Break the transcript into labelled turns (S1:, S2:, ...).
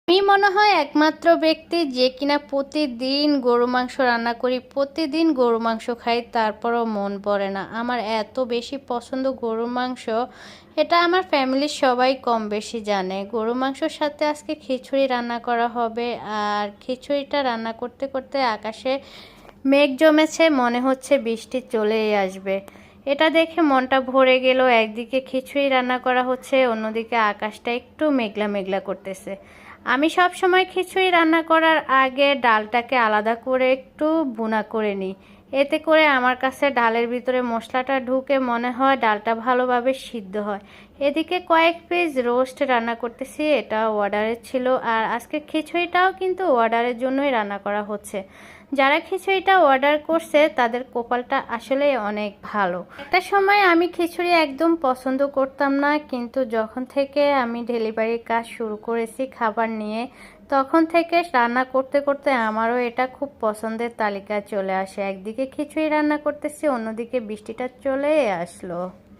S1: আমি মনে হয় একমাত্র ব্যক্তি যে কিনা প্রতিদিন গরু মাংস রান্না করি, প্রতিদিন গরু মাংস খাই, তারপরও মন পড়ে না। আমার এত বেশি পছন্দ গরুর মাংস, এটা আমার ফ্যামিলির সবাই কম বেশি জানে। গরু মাংসর সাথে আজকে খিচুড়ি রান্না করা হবে, আর খিচুড়িটা রান্না করতে করতে আকাশে মেঘ জমেছে, মনে হচ্ছে বৃষ্টি চলেই আসবে। এটা দেখে মনটা ভরে গেল। একদিকে খিচুড়ি রান্না করা হচ্ছে, অন্যদিকে আকাশটা একটু মেঘলা মেঘলা করতেছে। আমি সব সময় খিচুড়ি রান্না করার আগে ডালটাকে আলাদা করে একটু ভুনা করে নিই। এতে করে আমার কাছে ডালের ভিতরে মশলাটা ঢুকে মনে হয় ডালটা ভালোভাবে সিদ্ধ হয়। এদিকে কয়েক পিস রোস্ট রান্না করতেছি, এটা অর্ডারের ছিল। আর আজকে খিচুড়িটাও কিন্তু অর্ডারের জন্যই রান্না করা হচ্ছে। যারা খিচুড়িটা অর্ডার করছে তাদের কপালটা আসলে অনেক ভালো। একটা সময় আমি খিচুড়ি একদম পছন্দ করতাম না, কিন্তু যখন থেকে আমি ডেলিভারির কাজ শুরু করেছি খাবার নিয়ে, তখন থেকে রান্না করতে করতে আমারও এটা খুব পছন্দের তালিকায় চলে আসে। একদিকে খিচুড়ি রান্না করতেছি, অন্যদিকে বৃষ্টিটা চলে আসলো।